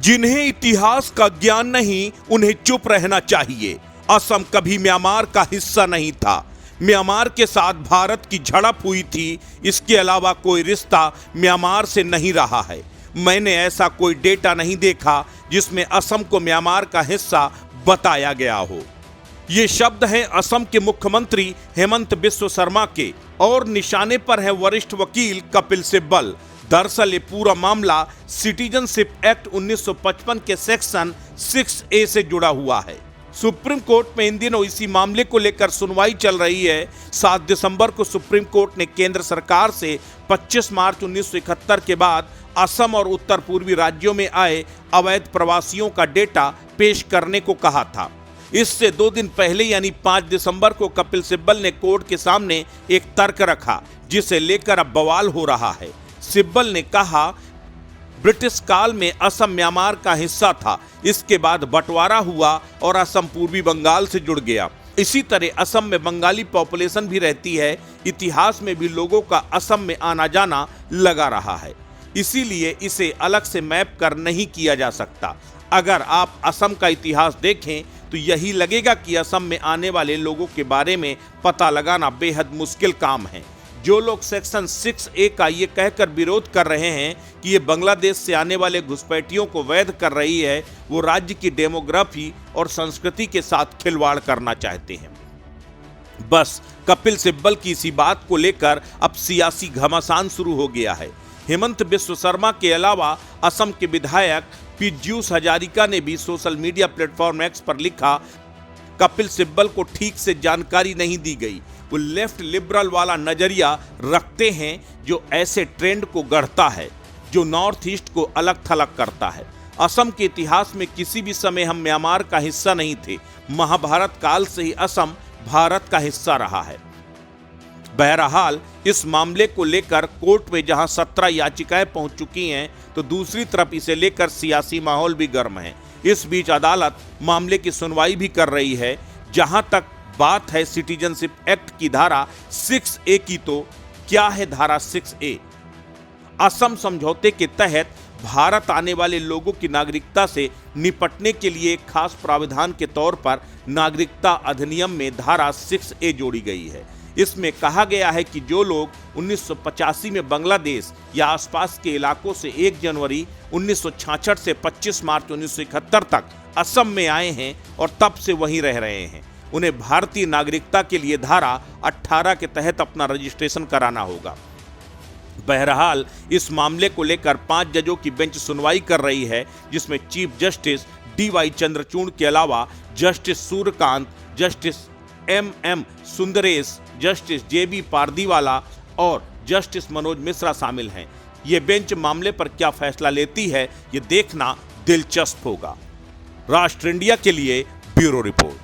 जिन्हें इतिहास का ज्ञान नहीं, उन्हें चुप रहना चाहिए। असम कभी म्यांमार का हिस्सा नहीं था। म्यांमार के साथ भारत की झड़प हुई थी, इसके अलावा कोई रिश्ता म्यांमार से नहीं रहा है। मैंने ऐसा कोई डेटा नहीं देखा जिसमें असम को म्यांमार का हिस्सा बताया गया हो। ये शब्द हैं असम के मुख्यमंत्री हेमंत बिस्व शर्मा के और निशाने पर है वरिष्ठ वकील कपिल सिब्बल। दरअसल ये पूरा मामला सिटीजनशिप एक्ट 1955 के सेक्शन 6A से जुड़ा हुआ है। सुप्रीम कोर्ट में इन दिनों इसी मामले को लेकर सुनवाई चल रही है। 7 दिसंबर को सुप्रीम कोर्ट ने केंद्र सरकार से 25 मार्च 1971 के बाद असम और उत्तर पूर्वी राज्यों में आए अवैध प्रवासियों का डेटा पेश करने को कहा था। इससे 2 दिन पहले यानी 5 दिसंबर को कपिल सिब्बल ने कोर्ट के सामने एक तर्क रखा, जिसे लेकर अब बवाल हो रहा है। सिब्बल ने कहा, ब्रिटिश काल में असम म्यांमार का हिस्सा था, इसके बाद बंटवारा हुआ और असम पूर्वी बंगाल से जुड़ गया। इसी तरह असम में बंगाली पॉपुलेशन भी रहती है। इतिहास में भी लोगों का असम में आना जाना लगा रहा है, इसीलिए इसे अलग से मैप कर नहीं किया जा सकता। अगर आप असम का इतिहास देखें तो यही लगेगा कि असम में आने वाले लोगों के बारे में पता लगाना बेहद मुश्किल काम है। जो लोग सेक्शन 6A का ये कहकर विरोध कर रहे हैं कि ये बांग्लादेश से आने वाले घुसपैठियों को वैध कर रही है, वो राज्य की डेमोग्राफी और संस्कृति के साथ खिलवाड़ करना चाहते हैं। बस कपिल सिब्बल की इसी बात को लेकर अब सियासी घमासान शुरू हो गया है। हेमंत बिस्व शर्मा के अलावा असम के विधायक पीयूष हजारिका ने भी सोशल मीडिया प्लेटफॉर्म एक्स पर लिखा, कपिल सिब्बल को ठीक से जानकारी नहीं दी गई। वो लेफ्ट लिबरल वाला नजरिया रखते हैं जो ऐसे ट्रेंड को गढ़ता है, जो नॉर्थ ईस्ट को अलग थलग करता है। असम के इतिहास में किसी भी समय हम म्यांमार का हिस्सा नहीं थे। महाभारत काल से ही असम भारत का हिस्सा रहा है। बहरहाल इस मामले को लेकर कोर्ट में जहां 17 याचिकाएं पहुंच चुकी हैं, तो दूसरी तरफ इसे लेकर सियासी माहौल भी गर्म है। इस बीच अदालत मामले की सुनवाई भी कर रही है। जहां तक बात है सिटीजनशिप एक्ट की धारा 6A की, तो क्या है धारा 6A? असम समझौते के तहत भारत आने वाले लोगों की नागरिकता से निपटने के लिए एक खास प्रावधान के तौर पर नागरिकता अधिनियम में धारा 6A जोड़ी गई है। इसमें कहा गया है कि जो लोग 1985 में बांग्लादेश या आसपास के इलाकों से 1 जनवरी 1966 से 25 मार्च 1971 तक असम में आए हैं और तब से वहीं रह रहे हैं, उन्हें भारतीय नागरिकता के लिए धारा 18 के तहत अपना रजिस्ट्रेशन कराना होगा। बहरहाल इस मामले को लेकर 5 जजों की बेंच सुनवाई कर रही है, जिसमें चीफ जस्टिस DY चंद्रचूड़ के अलावा justice Suryakant, justice MM Sundaresh, justice JB Pardiwala और जस्टिस मनोज मिश्रा शामिल हैं। ये बेंच मामले पर क्या फैसला लेती है, ये देखना दिलचस्प होगा। राष्ट्र इंडिया के लिए ब्यूरो रिपोर्ट।